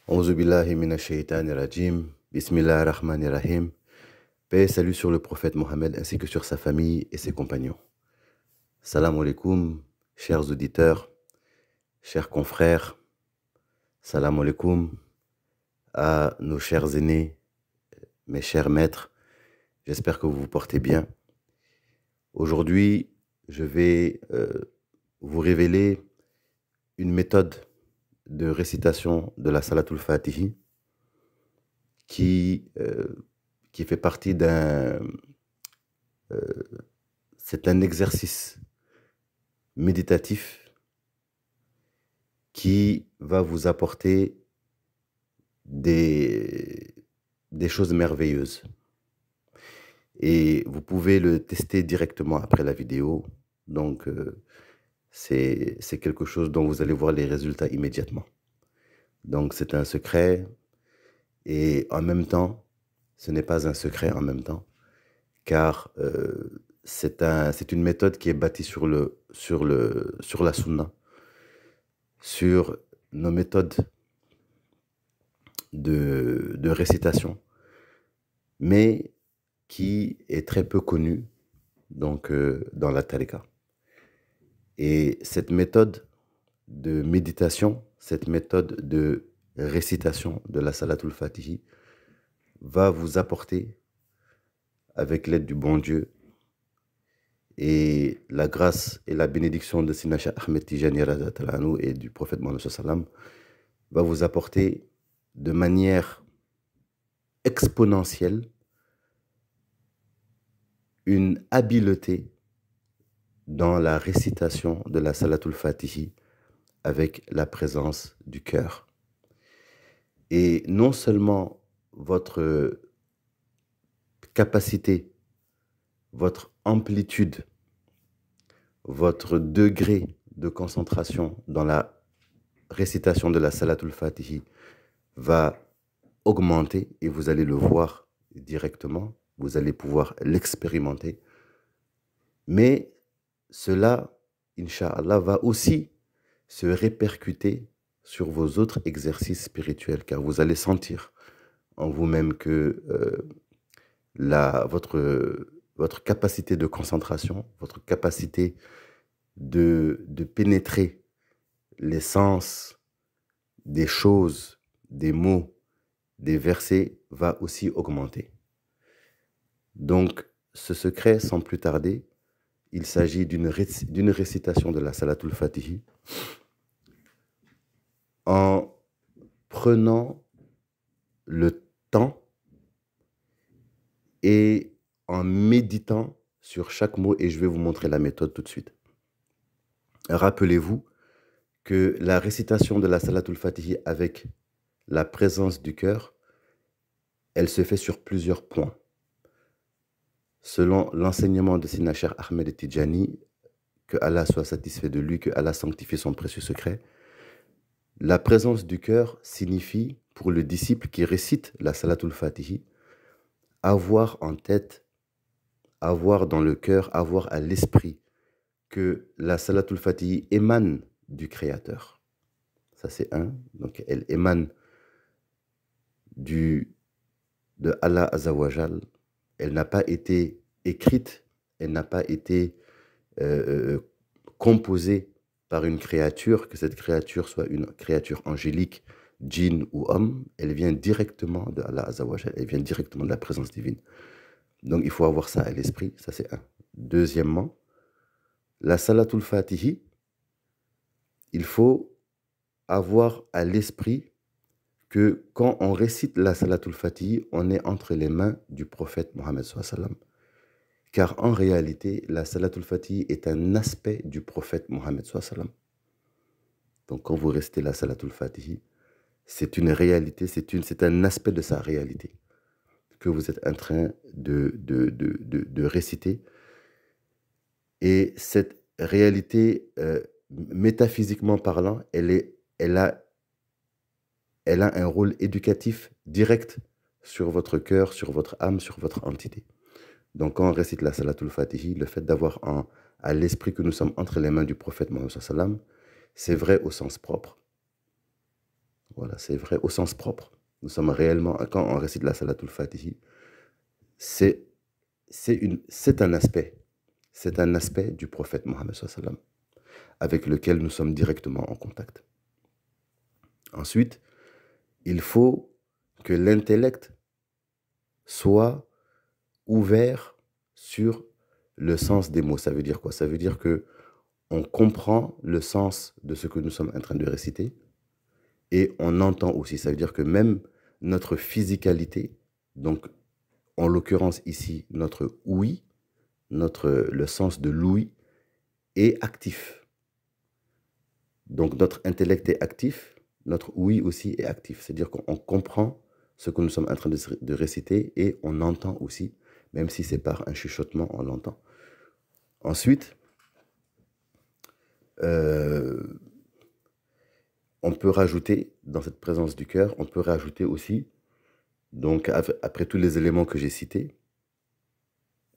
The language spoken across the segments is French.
Auzu billahi minash shaitani rajim. Bismillahir rahmanir rahim. Paix et salut sur le prophète Mohammed ainsi que sur sa famille et ses compagnons. Salam alaikum, chers auditeurs, chers confrères. Salam alaikum à nos chers aînés, mes chers maîtres. J'espère que vous vous portez bien. Aujourd'hui, je vais vous révéler une méthode de récitation de la Salatul Fatihi qui fait partie c'est un exercice méditatif qui va vous apporter des choses merveilleuses. Et vous pouvez le tester directement après la vidéo. Donc, c'est quelque chose dont vous allez voir les résultats immédiatement. Donc, c'est un secret. Et en même temps, ce n'est pas un secret en même temps, car c'est une méthode qui est bâtie sur la sunna, sur nos méthodes de récitation, mais qui est très peu connue donc, dans la tariqa. Et cette méthode de méditation, cette méthode de récitation de la Salatul Fatihi va vous apporter, avec l'aide du bon Dieu et la grâce et la bénédiction de Sina Cheikh Ahmed Tijani et du prophète Mohammed sallam, va vous apporter de manière exponentielle une habileté dans la récitation de la Salatul Fatihi avec la présence du cœur. Et non seulement votre capacité, votre amplitude, votre degré de concentration dans la récitation de la Salatul Fatihi va augmenter, et vous allez le voir directement, vous allez pouvoir l'expérimenter, mais cela, Inch'Allah, va aussi se répercuter sur vos autres exercices spirituels, car vous allez sentir en vous-même que votre capacité de concentration, votre capacité de pénétrer l'essence des choses, des mots, des versets va aussi augmenter. Donc, ce secret, sans plus tarder, il s'agit d'une récitation de la Salatul Fatihi en prenant le temps et en méditant sur chaque mot, et je vais vous montrer la méthode tout de suite. Rappelez-vous que la récitation de la Salatul Fatihi avec la présence du cœur, elle se fait sur plusieurs points. Selon l'enseignement de Sina Cheikh Ahmed Tijani, que Allah soit satisfait de lui, que Allah sanctifie son précieux secret, la présence du cœur signifie, pour le disciple qui récite la Salatul Fatihi, avoir en tête, avoir dans le cœur, avoir à l'esprit que la Salatul Fatihi émane du Créateur. Ça c'est un. Donc elle émane de Allah Azawajal. Elle n'a pas été écrite, elle n'a pas été composée par une créature, que cette créature soit une créature angélique, djinn ou homme. Elle vient directement de Allah Azawajal, elle vient directement de la présence divine. Donc il faut avoir ça à l'esprit, ça c'est un. Deuxièmement, la Salatul Fatihi, il faut avoir à l'esprit que quand on récite la Salatul Fatihi, on est entre les mains du prophète Mohammed sallam. Car en réalité, la Salatul Fatihi est un aspect du prophète Mohammed sallam. Donc quand vous récitez la Salatul Fatihi, c'est une réalité, c'est un aspect de sa réalité que vous êtes en train de réciter. Et cette réalité, métaphysiquement parlant, elle a un rôle éducatif direct sur votre cœur, sur votre âme, sur votre entité. Donc quand on récite la Salatul Fatihi, le fait d'avoir à l'esprit que nous sommes entre les mains du prophète Mohammed sallam, c'est vrai au sens propre. Voilà, c'est vrai au sens propre. Nous sommes réellement, quand on récite la Salatul Fatihi, c'est un aspect. C'est un aspect du prophète Mohammed sallam, avec lequel nous sommes directement en contact. Ensuite, il faut que l'intellect soit ouvert sur le sens des mots. Ça veut dire quoi? Ça veut dire que on comprend le sens de ce que nous sommes en train de réciter et on entend aussi. Ça veut dire que même notre physicalité, donc en l'occurrence ici notre ouïe, le sens de l'ouïe est actif. Donc notre intellect est actif, notre ouïe aussi est actif. C'est-à-dire qu'on comprend ce que nous sommes en train de réciter et on entend aussi, même si c'est par un chuchotement, on l'entend. Ensuite, on peut rajouter, dans cette présence du cœur, on peut rajouter aussi, donc après tous les éléments que j'ai cités,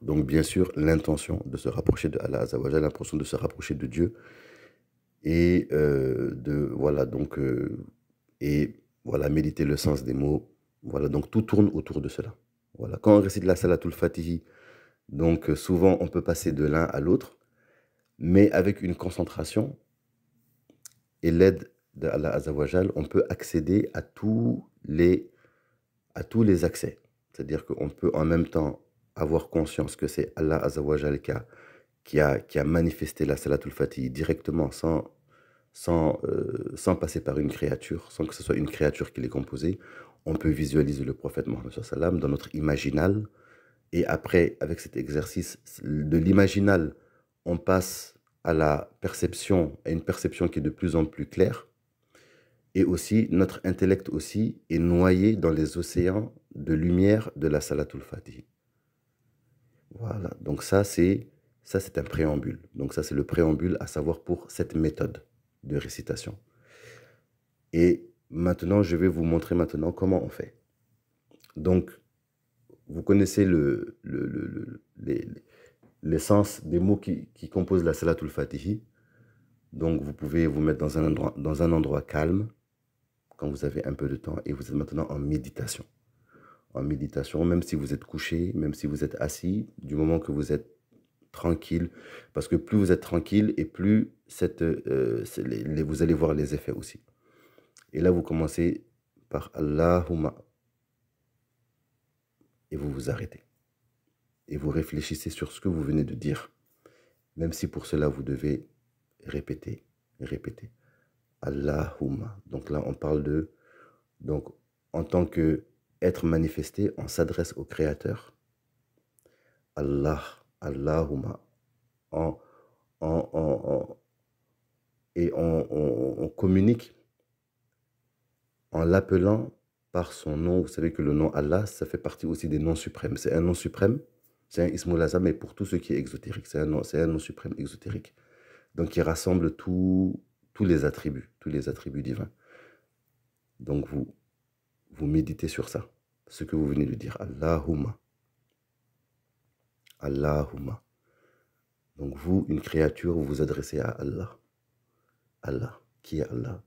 donc bien sûr l'intention de se rapprocher de Allah Azzawajal, l'intention de se rapprocher de Dieu, et voilà, méditer le sens des mots. Voilà, donc tout tourne autour de cela. Voilà, quand on récite la Salatul Fatihi, donc souvent on peut passer de l'un à l'autre, mais avec une concentration et l'aide de Allah Azzawajal, on peut accéder à tous les accès. C'est-à-dire qu'on peut en même temps avoir conscience que c'est Allah Azzawajal qui a manifesté la Salatul Fatihi directement sans passer par une créature, sans que ce soit une créature qui l'ait composée. On peut visualiser le prophète Mohammed sallam dans notre imaginal. Et après, avec cet exercice de l'imaginal, on passe à une perception qui est de plus en plus claire. Et aussi, notre intellect aussi est noyé dans les océans de lumière de la Salatul Fatihi. Voilà, donc ça c'est un préambule. Donc ça c'est le préambule à savoir pour cette méthode de récitation. Et maintenant, je vais vous montrer maintenant comment on fait. Donc, vous connaissez l'essence des mots qui composent la Salatul Fatihi. Donc, vous pouvez vous mettre dans un endroit calme quand vous avez un peu de temps et vous êtes maintenant en méditation. En méditation, même si vous êtes couché, même si vous êtes assis, du moment que vous êtes tranquille, parce que plus vous êtes tranquille et plus vous allez voir les effets aussi. Et là, vous commencez par Allahumma et vous vous arrêtez. Et vous réfléchissez sur ce que vous venez de dire, même si pour cela, vous devez répéter. Allahumma. Donc là, on parle donc, en tant qu'être manifesté, on s'adresse au Créateur. Allahumma. Et on communique en l'appelant par son nom. Vous savez que le nom Allah, ça fait partie aussi des noms suprêmes. C'est un nom suprême, c'est un Ismul Azam, mais pour tout ce qui est exotérique. C'est un nom suprême exotérique. Donc, il rassemble tous les attributs divins. Donc, vous méditez sur ça, ce que vous venez de dire. Allahumma. Allahumma. Donc, vous, une créature, vous vous adressez à Allah. Allah. Qui est Allah?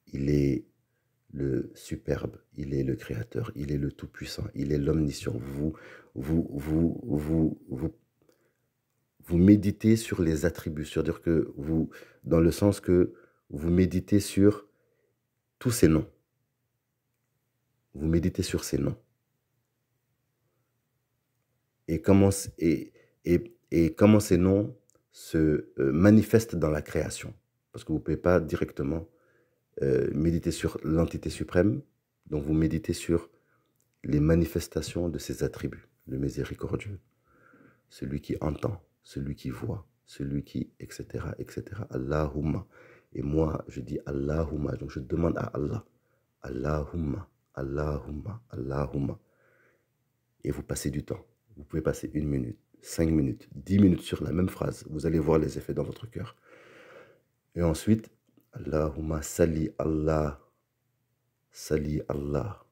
Il est le superbe, il est le créateur, il est le tout-puissant, il est l'omniscient. Vous méditez sur les attributs, c'est-à-dire que dans le sens que vous méditez sur tous ces noms. Vous méditez sur ces noms. Et comment ces noms se manifestent dans la création. Parce que vous ne pouvez pas directement méditer sur l'entité suprême, donc vous méditez sur les manifestations de ses attributs, le miséricordieux, celui qui entend, celui qui voit, celui qui, etc., etc. Allahumma. Et moi, je dis Allahumma, donc je demande à Allah, Allahumma, Allahumma, Allahumma. Et vous passez du temps. Vous pouvez passer 1 minute, 5 minutes, 10 minutes sur la même phrase. Vous allez voir les effets dans votre cœur. Et ensuite, Allahumma salli Allah, salli Allah,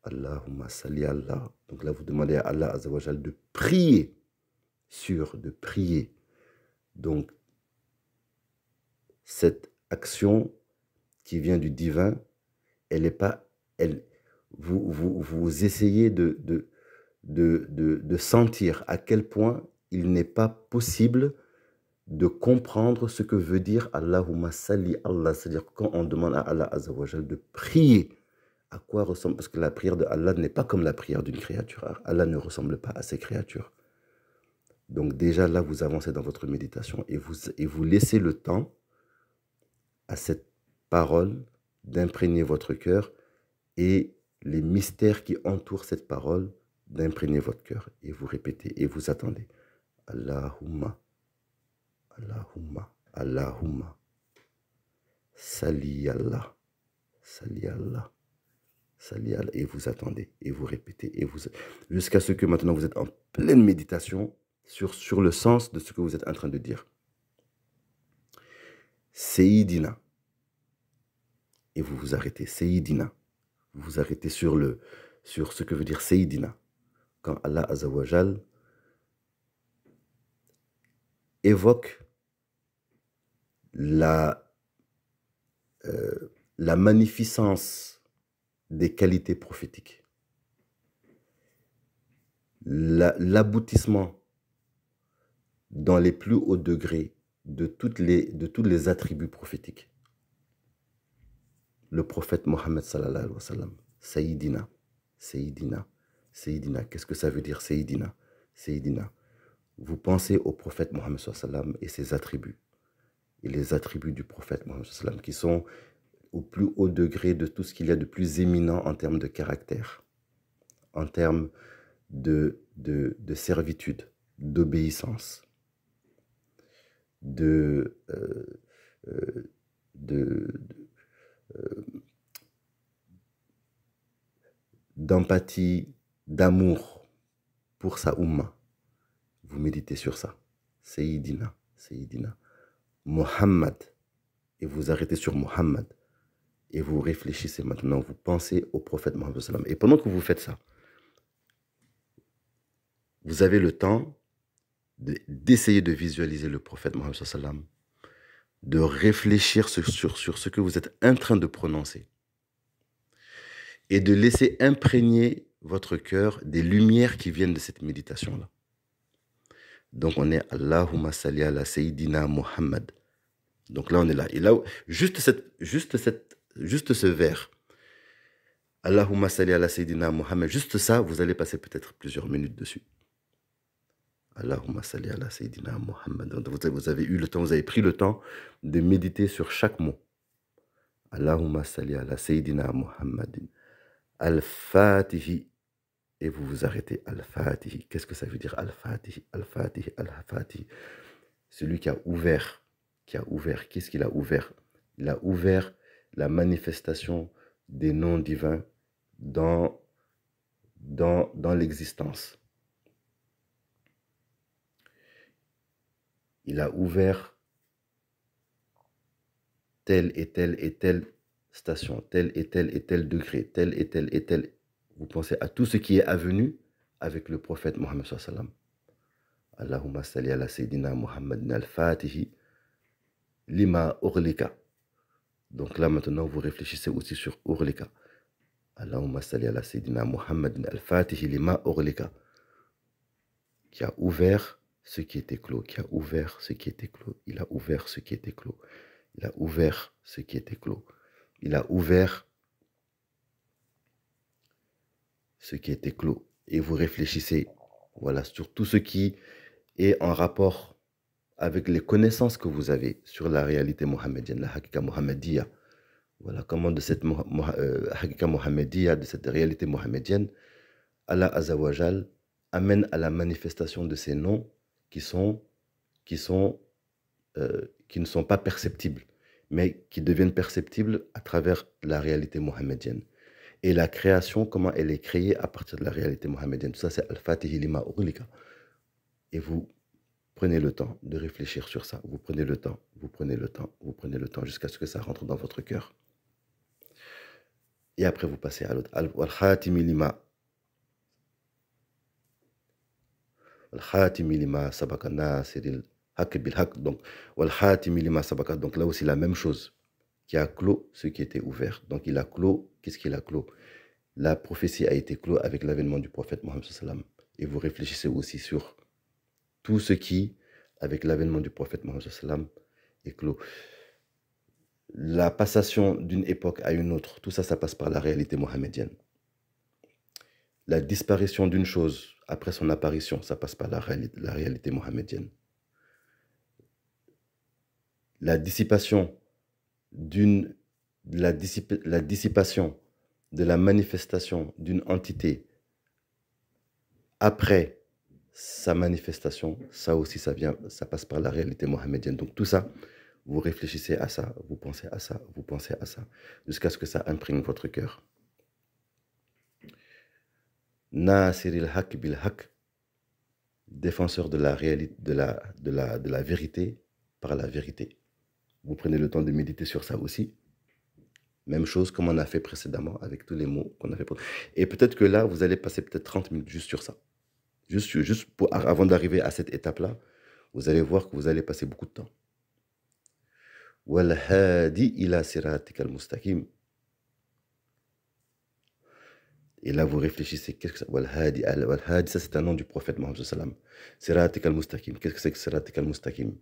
Allahumma salli Allah. Donc là, vous demandez à Allah Azzawajal de prier de prier. Donc, cette action qui vient du divin elle n'est pas... Elle, vous essayez de sentir à quel point il n'est pas possible de comprendre ce que veut dire Allahumma salli Allah. C'est-à-dire quand on demande à Allah Azza wa Jal de prier, à quoi ressemble... Parce que la prière de Allah n'est pas comme la prière d'une créature. Allah ne ressemble pas à ses créatures. Donc déjà là, vous avancez dans votre méditation et vous laissez le temps à cette parole d'imprégner votre cœur et les mystères qui entourent cette parole d'imprégner votre cœur. Et vous répétez et vous attendez. Allahumma, Allahumma, Allahumma, Sali Allah, Sali Allah, Sali Allah. Et vous attendez et vous répétez et vous jusqu'à ce que maintenant vous êtes en pleine méditation sur le sens de ce que vous êtes en train de dire. Seydina. Et vous vous arrêtez. Seydina. Vous vous arrêtez sur ce que veut dire Seydina. Quand Allah Azza wa Jal évoque la magnificence des qualités prophétiques, l'aboutissement dans les plus hauts degrés de tous les attributs prophétiques. Le prophète Mohammed sallallahu alayhi wa sallam, Sayyidina, Sayyidina, Sayyidina. Qu'est-ce que ça veut dire Sayyidina? Sayyidina. Vous pensez au prophète Mohammed sallallahu alayhi wa sallam et ses attributs. Et les attributs du prophète Mohammed sallallahu alayhi wa sallam qui sont au plus haut degré de tout ce qu'il y a de plus éminent en termes de caractère, en termes de servitude, d'obéissance, d'empathie, d'amour pour sa Ummah. Vous méditez sur ça. Sayyidina, Sayyidina. Muhammad. Et vous arrêtez sur Muhammad. Et vous réfléchissez maintenant, vous pensez au prophète Mohammed sallam. Et pendant que vous faites ça, vous avez le temps d'essayer de visualiser le prophète Mohammed sallam, de réfléchir sur ce que vous êtes en train de prononcer et de laisser imprégner votre cœur des lumières qui viennent de cette méditation-là. Donc on est Allahumma salli ala Sayyidina Muhammad. Donc là on est là. Et là, juste ce vers, Allahumma salli ala Sayyidina Muhammad, juste ça, vous allez passer peut-être plusieurs minutes dessus. Allahumma salli ala Sayyidina Muhammad. Vous avez eu le temps, vous avez pris le temps de méditer sur chaque mot. Allahumma salli ala Sayyidina Muhammadin. Al-Fatihi. Et vous vous arrêtez. Al-Fatihi. Qu'est-ce que ça veut dire Al-Fatihi? Al-Fatihi, Al-Fatihi. Celui qui a ouvert. Qu'est-ce qu'il a ouvert? Il a ouvert la manifestation des noms divins dans l'existence. Il a ouvert telle et telle station, tel et tel degré, tel et tel. Vous pensez à tout ce qui est avenu avec le prophète Mohammed sallallahu alayhi wa sallam. Allahumma salli ala Sayyidina Muhammadin al-Fatihi lima urlika. Donc là maintenant vous réfléchissez aussi sur urlika. Allahumma salli ala Sayyidina Muhammadin al-Fatihi lima urlika. Qui a ouvert ce qui était clos, qui a ouvert ce qui était clos. Il a ouvert ce qui était clos. Il a ouvert ce qui était clos. Il a ouvert ce qui était clos. Et vous réfléchissez, voilà, sur tout ce qui est en rapport avec les connaissances que vous avez sur la réalité mohammedienne, la Hakika Mohammediya. Voilà comment de cette Hakika Mohammediya, de cette réalité mohammedienne, Allah Azza wa Jal amène à la manifestation de ces noms qui ne sont pas perceptibles, mais qui deviennent perceptibles à travers la réalité mohammedienne. Et la création, comment elle est créée à partir de la réalité mohammedienne. Tout ça, c'est Al-Fatihi lima urlika. Et vous prenez le temps de réfléchir sur ça. Vous prenez le temps, vous prenez le temps, vous prenez le temps jusqu'à ce que ça rentre dans votre cœur. Et après, vous passez à l'autre. Al-Khatimi lima. Al-Khatimi lima sabakana siril haq bil haq. Donc, Al-Khatimi lima sabaka. Donc là aussi, la même chose. qui a clos ce qui était ouvert. Donc il a clos, qu'est-ce qu'il a clos? La prophétie a été clos avec l'avènement du prophète Mohammed sallam. Et vous réfléchissez aussi sur tout ce qui, avec l'avènement du prophète Mohammed sallam, est clos. La passation d'une époque à une autre, tout ça, ça passe par la réalité mohammedienne. La disparition d'une chose après son apparition, ça passe par la réalité mohammedienne. La dissipation la dissipation de la manifestation d'une entité après sa manifestation, ça aussi, ça passe par la réalité mohammedienne. Donc tout ça, vous réfléchissez à ça, vous pensez à ça, vous pensez à ça, jusqu'à ce que ça imprègne votre cœur. Nasiril haq bil haq, défenseur de la réalité, de la vérité par la vérité. Vous prenez le temps de méditer sur ça aussi. Même chose comme on a fait précédemment avec tous les mots qu'on a fait. Et peut-être que là, vous allez passer peut-être 30 minutes juste sur ça. Juste avant d'arriver à cette étape-là, vous allez voir que vous allez passer beaucoup de temps. Wal hadi ila siratikal mustaqim. Et là, vous réfléchissez, qu'est-ce que ça? Wal hadi, ça c'est un nom du prophète Mohammed sallam. Siratikal mustaqim. Qu'est-ce que c'est que siratikal mustaqim?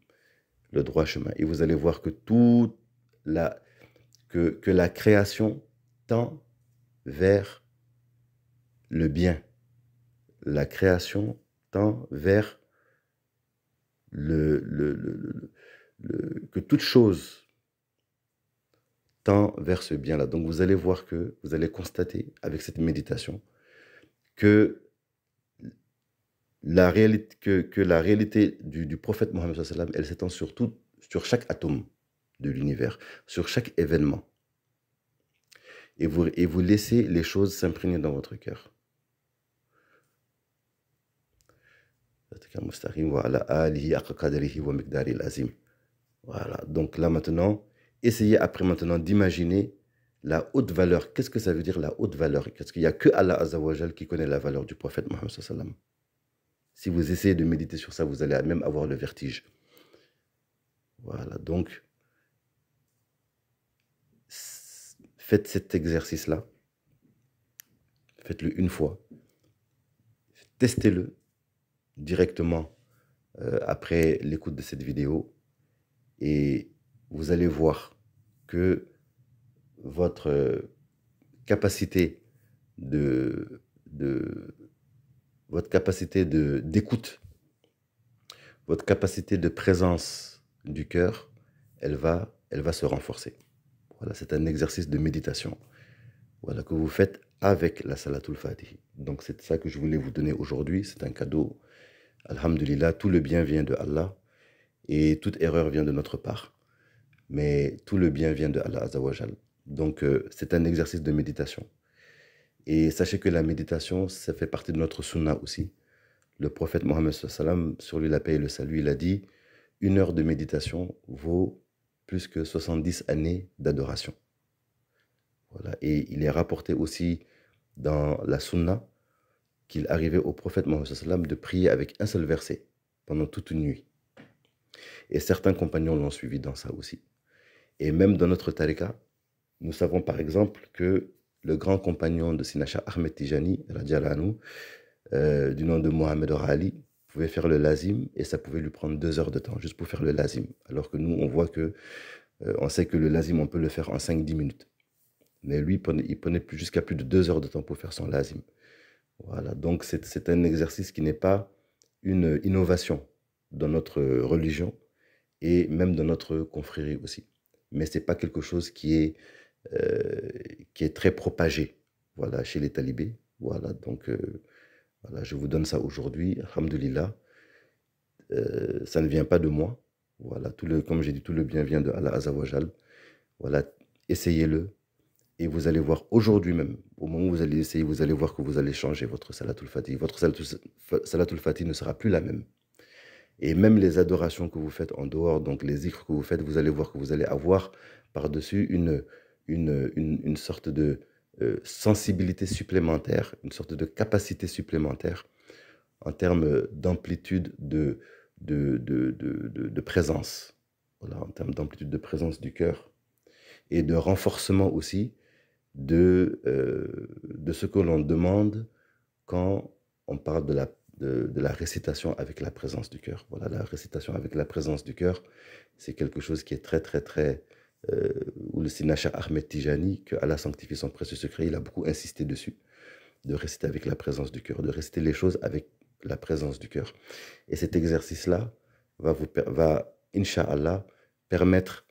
Le droit chemin. Et vous allez voir que que la création tend vers le bien. La création tend vers que toute chose tend vers ce bien-là. Donc vous allez voir que, vous allez constater avec cette méditation que la réalité du prophète Mohammed sallam, elle s'étend sur chaque atome de l'univers, sur chaque événement. Et vous laissez les choses s'imprégner dans votre cœur. Voilà, donc là maintenant, essayez après maintenant d'imaginer la haute valeur. Qu'est-ce que ça veut dire la haute valeur? Parce qu'il n'y a que Allah Azza wa Jal qui connaît la valeur du prophète Mohammed sallam. Si vous essayez de méditer sur ça, vous allez même avoir le vertige. Voilà, donc faites cet exercice-là. Faites-le une fois. Testez-le directement après l'écoute de cette vidéo. Et vous allez voir que votre capacité d'écoute, votre capacité de présence du cœur, elle va se renforcer. Voilà, c'est un exercice de méditation. Voilà, que vous faites avec la Salatul Fatih. Donc c'est ça que je voulais vous donner aujourd'hui. C'est un cadeau. Alhamdulillah, tout le bien vient de Allah et toute erreur vient de notre part. Mais tout le bien vient de Allah Azza wa Jal. Donc c'est un exercice de méditation. Et sachez que la méditation, ça fait partie de notre sunna aussi. Le prophète Mohammed sallam, sur lui la paix et le salut, il a dit « 1 heure de méditation vaut plus que 70 années d'adoration ». Voilà. Et il est rapporté aussi dans la sunna qu'il arrivait au prophète Mohammed sallam de prier avec un seul verset pendant toute une nuit. Et certains compagnons l'ont suivi dans ça aussi. Et même dans notre tariqa, nous savons par exemple que le grand compagnon de Sinacha Ahmed Tijani, du nom de Mohamed Ali, pouvait faire le lazim et ça pouvait lui prendre 2 heures de temps juste pour faire le lazim. Alors que nous, on voit que, on sait que le lazim, on peut le faire en 5-10 minutes. Mais lui, il prenait jusqu'à plus de 2 heures de temps pour faire son lazim. Voilà, donc c'est un exercice qui n'est pas une innovation dans notre religion et même dans notre confrérie aussi. Mais ce n'est pas quelque chose qui est très propagé, voilà, chez les talibés. Voilà, donc voilà, je vous donne ça aujourd'hui, alhamdulillah. Ça ne vient pas de moi. Voilà, comme j'ai dit, tout le bien vient de Allah Azza wa Jal. Voilà, essayez-le. Et vous allez voir aujourd'hui même, au moment où vous allez essayer, vous allez voir que vous allez changer votre Salatul Fatih. Votre Salatul Fatih ne sera plus la même. Et même les adorations que vous faites en dehors, donc les zikrs que vous faites, vous allez voir que vous allez avoir par-dessus une sorte de sensibilité supplémentaire, une sorte de capacité supplémentaire en termes d'amplitude de présence. Voilà, en termes d'amplitude de présence du cœur. et de renforcement aussi de ce que l'on demande quand on parle de la récitation avec la présence du cœur. Voilà, la récitation avec la présence du cœur, c'est quelque chose qui est très, très, très... où le Sina Cheikh Ahmed Tijani, que Allah sanctifie son précieux secret, il a beaucoup insisté dessus, de réciter avec la présence du cœur, de réciter les choses avec la présence du cœur. Et cet exercice-là va, Inch'Allah, permettre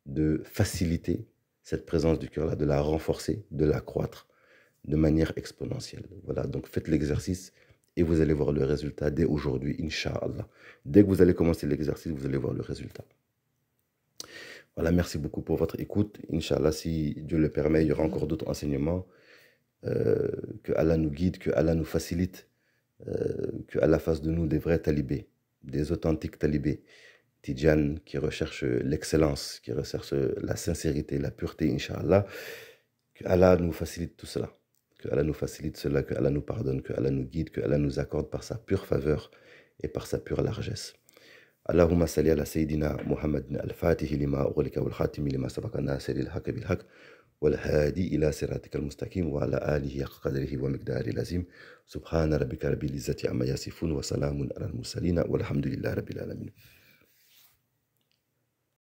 de faciliter cette présence du cœur-là, de la renforcer, de la croître de manière exponentielle. Voilà, donc faites l'exercice et vous allez voir le résultat dès aujourd'hui, Inch'Allah. Dès que vous allez commencer l'exercice, vous allez voir le résultat. Voilà, merci beaucoup pour votre écoute. Inch'Allah, si Dieu le permet, il y aura encore d'autres enseignements. Que Allah nous guide, que Allah nous facilite, que Allah fasse de nous des vrais talibés, des authentiques talibés. Tidjan qui recherche l'excellence, qui recherche la sincérité, la pureté, Inch'Allah. Que Allah nous facilite tout cela. Que Allah nous facilite cela, que Allah nous pardonne, que Allah nous guide, que Allah nous accorde par sa pure faveur et par sa pure largesse. Allahumma salli ala Sayyidina Muhammadin al-Fatihi lima ughliqa wal khatimi lima sabaqa nasiril haqq bil haqq wal hadi ila siratikal mustaqim wa ala alihi haqqa qadrihi wa miqdaril azim. Subhana rabbika rabbil izzati amma yasifun wa salamun ala al mursalin walhamdulillahi rabbil alamin.